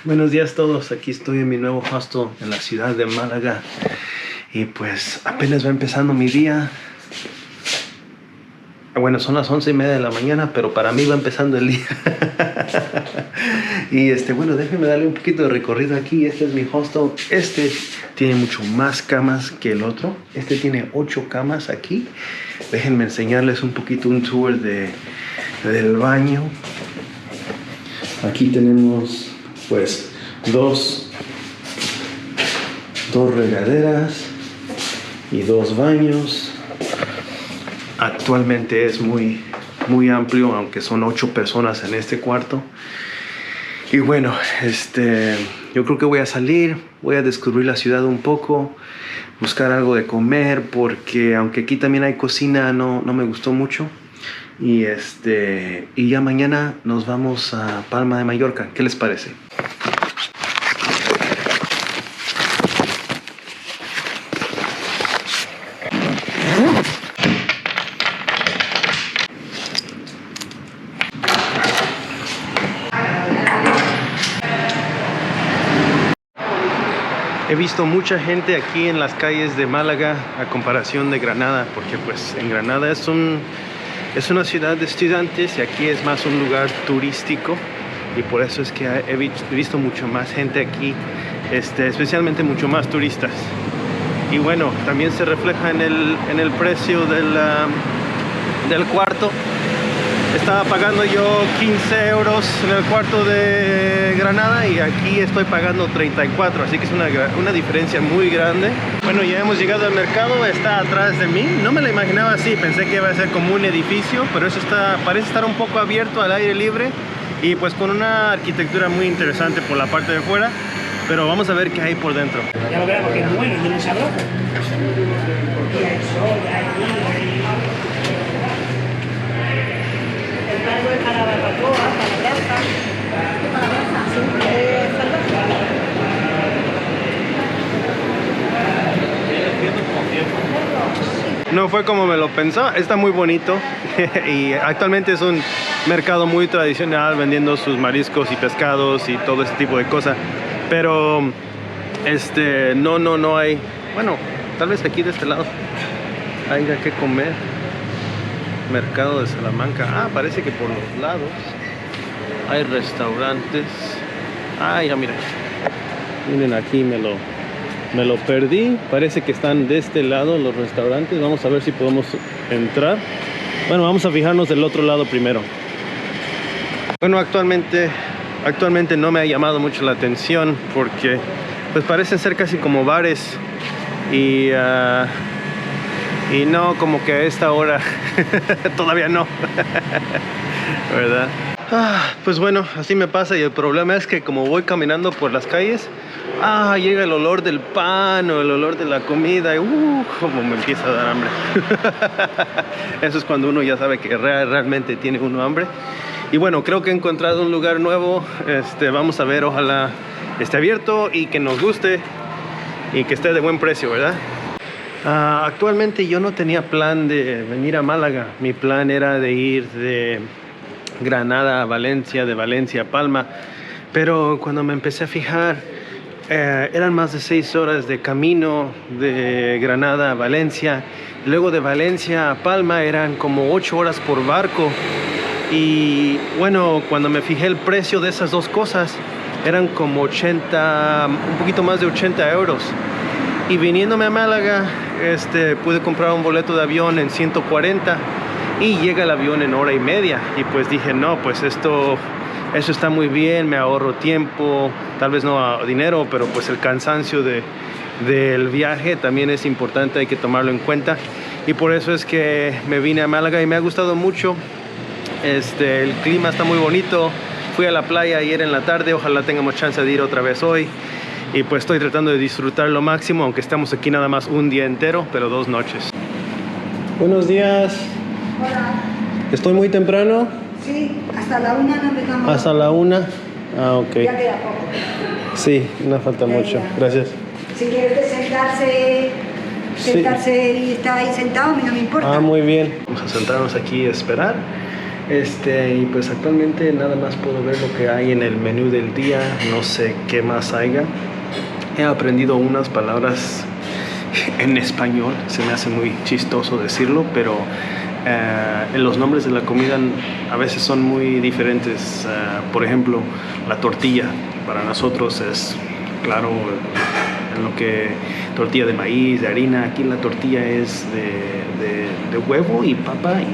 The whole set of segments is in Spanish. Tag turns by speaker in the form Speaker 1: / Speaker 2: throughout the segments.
Speaker 1: Buenos días a todos, aquí estoy en mi nuevo hostel en la ciudad de Málaga y pues apenas va empezando mi día. Bueno, son las 11:30 de la mañana, pero para mí va empezando el día. Y bueno, déjenme darle un poquito de recorrido aquí. Este es mi hostel. Este tiene mucho más camas que el otro. Este tiene 8 camas aquí. Déjenme enseñarles un poquito un tour del baño. Aquí tenemos pues dos regaderas y 2 baños. Actualmente es muy amplio, aunque son 8 personas en este cuarto. Y bueno, yo creo que voy a salir, voy a descubrir la ciudad un poco, buscar algo de comer, porque aunque aquí también hay cocina, no me gustó mucho. Y ya mañana nos vamos a Palma de Mallorca. ¿Qué les parece? He visto mucha gente aquí en las calles de Málaga a comparación de Granada, porque pues en Granada es una ciudad de estudiantes y aquí es más un lugar turístico, y por eso es que he visto mucho más gente aquí, especialmente mucho más turistas. Y bueno, también se refleja en el precio del cuarto. Estaba pagando yo 15 euros en el cuarto de Granada y aquí estoy pagando 34, así que es una diferencia muy grande. Bueno, ya hemos llegado al mercado, está atrás de mí. No me lo imaginaba así, pensé que iba a ser como un edificio, pero eso parece estar un poco abierto al aire libre y pues con una arquitectura muy interesante por la parte de fuera, pero vamos a ver qué hay por dentro.
Speaker 2: Ya lo verás porque es bueno y muy sabroso.
Speaker 1: No fue como me lo pensaba, está muy bonito y actualmente es un mercado muy tradicional vendiendo sus mariscos y pescados y todo este tipo de cosas, pero no hay, bueno, tal vez aquí de este lado haya que comer. Mercado de Salamanca. Parece que por los lados hay restaurantes. Ya miren. Miren, aquí me lo perdí. Parece que están de este lado los restaurantes. Vamos a ver si podemos entrar. Bueno, vamos a fijarnos del otro lado primero. Bueno, actualmente no me ha llamado mucho la atención porque pues parecen ser casi como bares y no, como que a esta hora todavía no. ¿Verdad? Pues bueno, así me pasa, y el problema es que como voy caminando por las calles, llega el olor del pan o el olor de la comida y como me empieza a dar hambre. Eso es cuando uno ya sabe que realmente tiene uno hambre. Y bueno, creo que he encontrado un lugar nuevo. Vamos a ver, ojalá esté abierto y que nos guste y que esté de buen precio, ¿verdad? Actualmente yo no tenía plan de venir a Málaga. Mi plan era de ir de Granada a Valencia, de Valencia a Palma, pero cuando me empecé a fijar eran más de 6 horas de camino de Granada a Valencia. Luego de Valencia a Palma eran como 8 horas por barco, y bueno, cuando me fijé el precio de esas dos cosas eran como un poquito más de 80 euros. Y viniéndome a Málaga, pude comprar un boleto de avión en 140 y llega el avión en 1h30. Y pues dije, no, pues eso está muy bien, me ahorro tiempo, tal vez no dinero, pero pues el cansancio del viaje también es importante, hay que tomarlo en cuenta. Y por eso es que me vine a Málaga y me ha gustado mucho. El clima está muy bonito. Fui a la playa ayer en la tarde, ojalá tengamos chance de ir otra vez hoy. Y pues estoy tratando de disfrutar lo máximo, aunque estamos aquí nada más un día entero, pero 2 noches. Buenos días.
Speaker 3: Hola.
Speaker 1: ¿Estoy muy temprano?
Speaker 3: Sí, hasta la 1 no empezamos.
Speaker 1: ¿Hasta la 1? Ok.
Speaker 3: Ya queda poco.
Speaker 1: Sí, no falta mucho. Gracias.
Speaker 3: Si quieres sentarse y estar ahí sentado, a mí no me importa.
Speaker 1: Muy bien. Vamos a sentarnos aquí y esperar. Y pues actualmente nada más puedo ver lo que hay en el menú del día, no sé qué más haya. He aprendido unas palabras en español, se me hace muy chistoso decirlo, pero los nombres de la comida a veces son muy diferentes. Por ejemplo, la tortilla para nosotros es, claro, en lo que tortilla de maíz, de harina. Aquí la tortilla es de huevo y papa y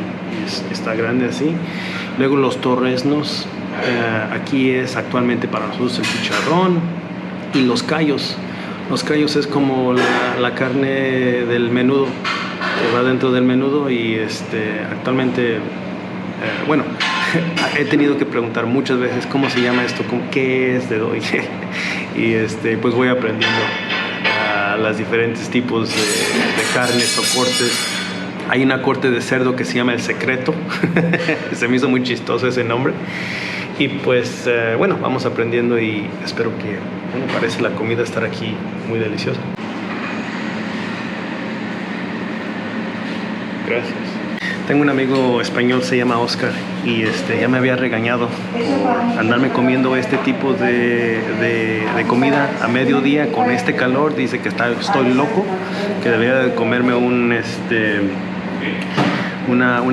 Speaker 1: está grande así. Luego los torreznos, aquí es actualmente para nosotros el chicharrón y los callos. Los callos es como la carne del menudo, que va dentro del menudo y actualmente, bueno, he tenido que preguntar muchas veces cómo se llama esto, qué es, de dónde, y pues voy aprendiendo los diferentes tipos de carnes o cortes. Hay una corte de cerdo que se llama El Secreto, se me hizo muy chistoso ese nombre. Y pues bueno, vamos aprendiendo y espero que, bueno, parece la comida estar aquí muy deliciosa. Gracias. Tengo un amigo español, se llama Oscar, y ya me había regañado por andarme comiendo este tipo de comida a mediodía con este calor. Dice que estoy loco, que debería de comerme una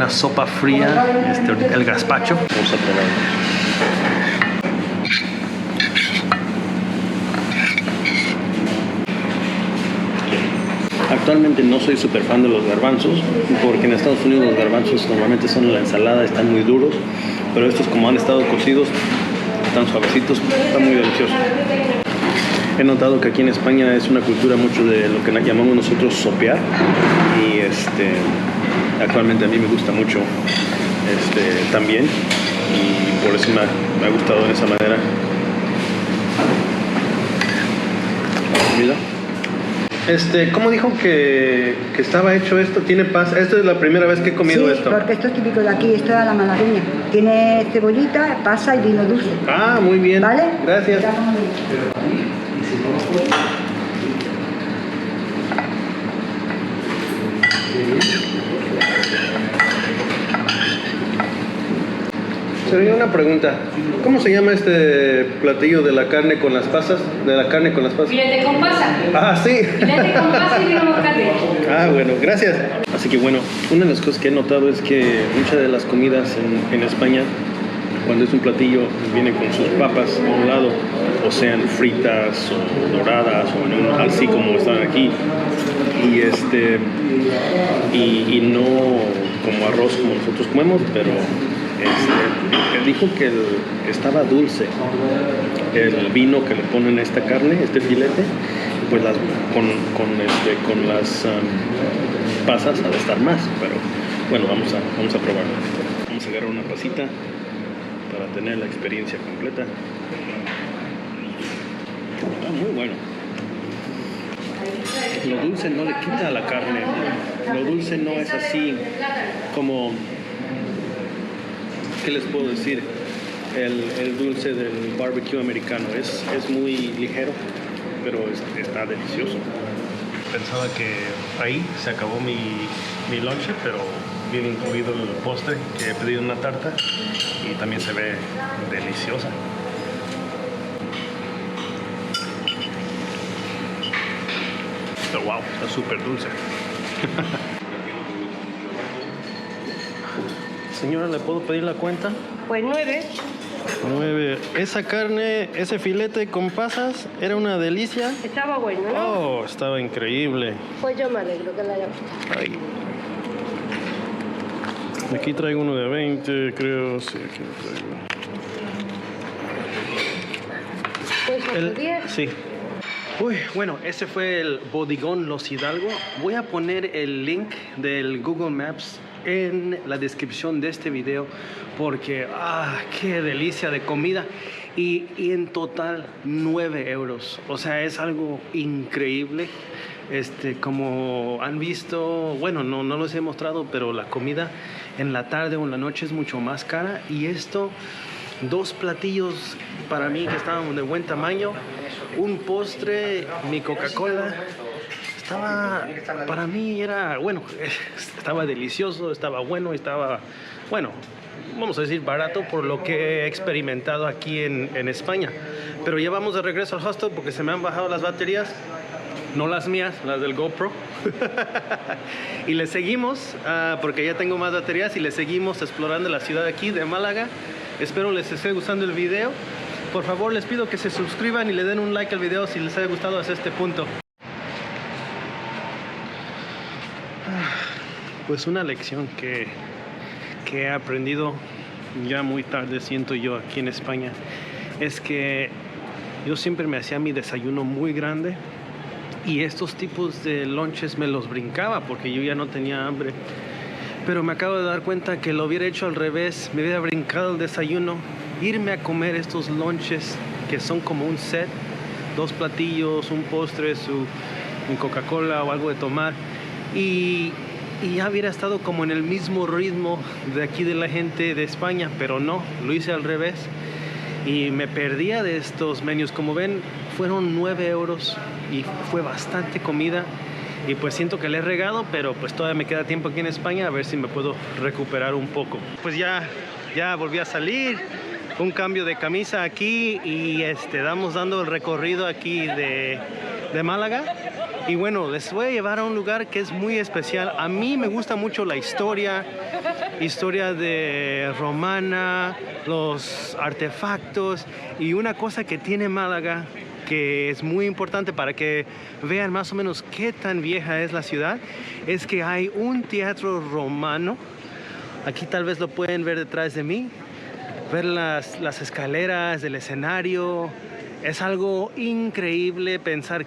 Speaker 1: sopa fría, el gazpacho. Vamos a probarlo. Actualmente no soy súper fan de los garbanzos, porque en Estados Unidos los garbanzos normalmente son en la ensalada, están muy duros, pero estos, como han estado cocidos, están suavecitos, están muy deliciosos. He notado que aquí en España es una cultura mucho de lo que llamamos nosotros sopear, y actualmente a mí me gusta mucho también, y por eso me ha gustado de esa manera. Mira. ¿Cómo dijo que estaba hecho esto? ¿Tiene pasa? Esta es la primera vez que he comido esto.
Speaker 3: Sí, porque esto es típico de aquí, esto es a la malagueña. Tiene cebollita, pasa y vino dulce.
Speaker 1: Ah, muy bien.
Speaker 3: ¿Vale?
Speaker 1: Gracias. Sería una pregunta. ¿Cómo se llama este platillo de la carne con las pasas?
Speaker 4: Filete con pasa.
Speaker 1: Ah, sí.
Speaker 4: Filete con pasa y vino moscatel.
Speaker 1: Ah, bueno, gracias. Así que bueno, una de las cosas que he notado es que muchas de las comidas en España, cuando es un platillo, vienen con sus papas a un lado, o sean fritas o doradas, o así como están aquí. Y no como arroz como nosotros comemos, pero él dijo que estaba dulce el vino que le ponen a esta carne, este filete, pues con las pasas ha de estar más, pero bueno, vamos a probarlo. Vamos a agarrar una pasita para tener la experiencia completa. Muy bueno. Lo dulce no le quita a la carne, lo dulce no es así como, ¿qué les puedo decir? El dulce del barbecue americano es muy ligero, pero está delicioso. Pensaba que ahí se acabó mi lonche, pero viene incluido el postre, que he pedido una tarta y también se ve deliciosa. Wow, está súper dulce. Señora, ¿le puedo pedir la cuenta?
Speaker 4: Pues 9.
Speaker 1: 9. Esa carne, ese filete con pasas, era una delicia.
Speaker 4: Estaba bueno, ¿no?
Speaker 1: Oh, estaba increíble.
Speaker 4: Pues yo me alegro que le haya gustado.
Speaker 1: Ay. Aquí traigo uno de 20, creo. Sí, aquí lo traigo.
Speaker 4: Pues otro 10.
Speaker 1: Sí. Uy, bueno, ese fue el Bodegón Los Hidalgo. Voy a poner el link del Google Maps en la descripción de este video porque, qué delicia de comida. Y en total 9 euros. O sea, es algo increíble. Como han visto, bueno, no los he mostrado, pero la comida en la tarde o en la noche es mucho más cara. Y esto, 2 platillos para mí que estaban de buen tamaño, un postre, mi Coca-Cola. Para mí era, bueno, estaba delicioso, estaba bueno, vamos a decir, barato por lo que he experimentado aquí en España. Pero ya vamos de regreso al hostel porque se me han bajado las baterías. No las mías, las del GoPro. Y le seguimos, porque ya tengo más baterías, y le seguimos explorando la ciudad aquí de Málaga. Espero les esté gustando el video. Por favor, les pido que se suscriban y le den un like al video si les haya gustado hasta este punto. Pues una lección que he aprendido ya muy tarde, siento yo, aquí en España, es que yo siempre me hacía mi desayuno muy grande y estos tipos de lunches me los brincaba porque yo ya no tenía hambre. Pero me acabo de dar cuenta que lo hubiera hecho al revés, me hubiera brincado el desayuno, irme a comer estos lunches que son como un set, 2 platillos, un postre, un Coca-Cola o algo de tomar, y ya hubiera estado como en el mismo ritmo de aquí de la gente de España, pero no, lo hice al revés y me perdía de estos menús. Como ven, fueron 9 euros y fue bastante comida. Y pues siento que le he regado, pero pues todavía me queda tiempo aquí en España, a ver si me puedo recuperar un poco. Pues ya volví a salir, un cambio de camisa aquí y dando el recorrido aquí de Málaga. Y bueno, les voy a llevar a un lugar que es muy especial. A mí me gusta mucho la historia de romana, los artefactos, y una cosa que tiene Málaga que es muy importante para que vean más o menos qué tan vieja es la ciudad, es que hay un teatro romano. Aquí tal vez lo pueden ver detrás de mí, ver las escaleras del escenario. Es algo increíble pensar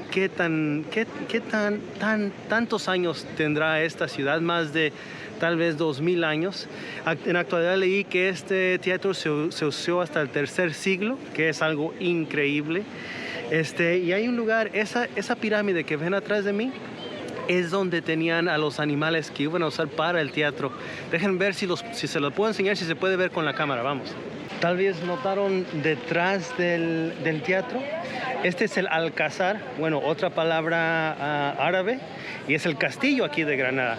Speaker 1: tantos años tendrá esta ciudad, más de tal vez 2000 años. En la actualidad leí que este teatro se usó hasta el 3er siglo, que es algo increíble. Y hay un lugar, esa pirámide que ven atrás de mí, es donde tenían a los animales que iban a usar para el teatro. Dejen ver si se los puedo enseñar, si se puede ver con la cámara, vamos. Tal vez notaron detrás del teatro, este es el Alcázar, bueno, otra palabra árabe, y es el castillo aquí de Granada.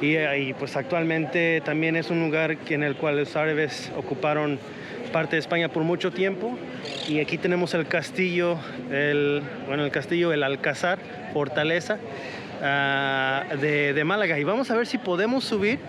Speaker 1: Y pues actualmente también es un lugar en el cual los árabes ocuparon parte de España por mucho tiempo. Y aquí tenemos el castillo, el Alcázar, fortaleza de Málaga. Y vamos a ver si podemos subir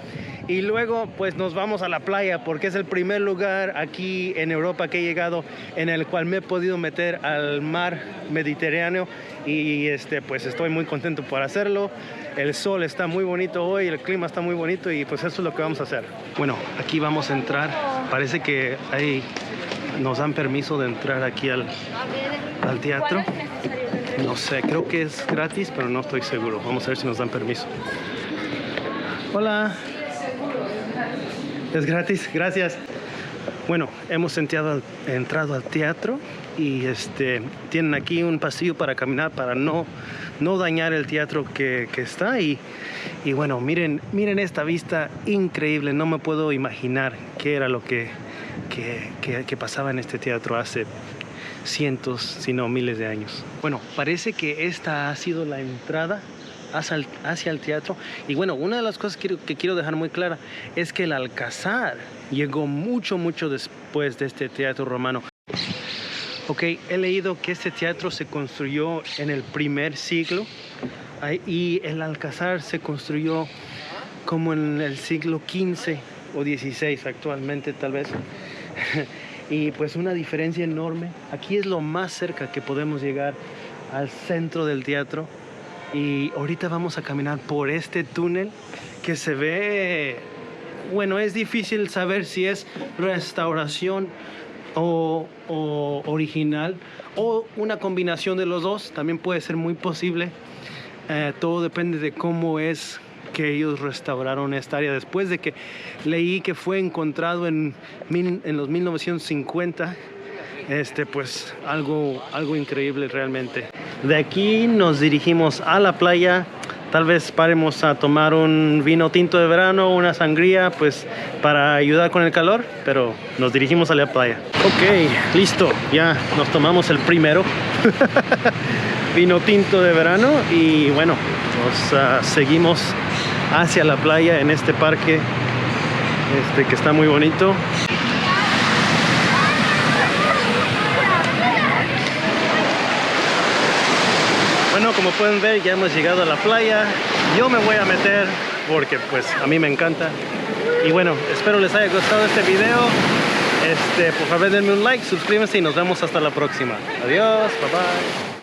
Speaker 1: y luego pues nos vamos a la playa, porque es el primer lugar aquí en Europa que he llegado en el cual me he podido meter al mar Mediterráneo, y pues estoy muy contento por hacerlo. El sol está muy bonito hoy, el clima está muy bonito, y pues eso es lo que vamos a hacer. Bueno, aquí vamos a entrar. Parece que nos dan permiso de entrar aquí al teatro. No sé, creo que es gratis, pero no estoy seguro. Vamos a ver si nos dan permiso. Hola. Es gratis, gracias. Bueno, hemos entrado al teatro y tienen aquí un pasillo para caminar para no dañar el teatro que está. Y bueno, miren esta vista increíble. No me puedo imaginar qué era lo que pasaba en este teatro hace cientos, si no miles de años. Bueno, parece que esta ha sido la entrada hacia el teatro. Y bueno, una de las cosas que quiero dejar muy clara es que el Alcázar llegó mucho después de este teatro romano. Ok, he leído que este teatro se construyó en el 1er siglo y el Alcázar se construyó como en el siglo XV o XVI actualmente, tal vez. Y pues una diferencia enorme. Aquí es lo más cerca que podemos llegar al centro del teatro. Y ahorita vamos a caminar por este túnel que se ve... Bueno, es difícil saber si es restauración o original, o una combinación de los dos. También puede ser muy posible. Todo depende de cómo es que ellos restauraron esta área. Después de que leí que fue encontrado en los 1950, pues algo increíble realmente. De aquí nos dirigimos a la playa. Tal vez paremos a tomar un vino tinto de verano, una sangría, pues para ayudar con el calor, pero nos dirigimos a la playa. Ok, listo, ya nos tomamos el primero vino tinto de verano y bueno, nos seguimos hacia la playa en este parque que está muy bonito. Bueno, como pueden ver, ya hemos llegado a la playa. Yo me voy a meter porque pues a mí me encanta. Y bueno, espero les haya gustado este video. Por favor denme un like, suscríbanse y nos vemos hasta la próxima. Adiós, bye bye.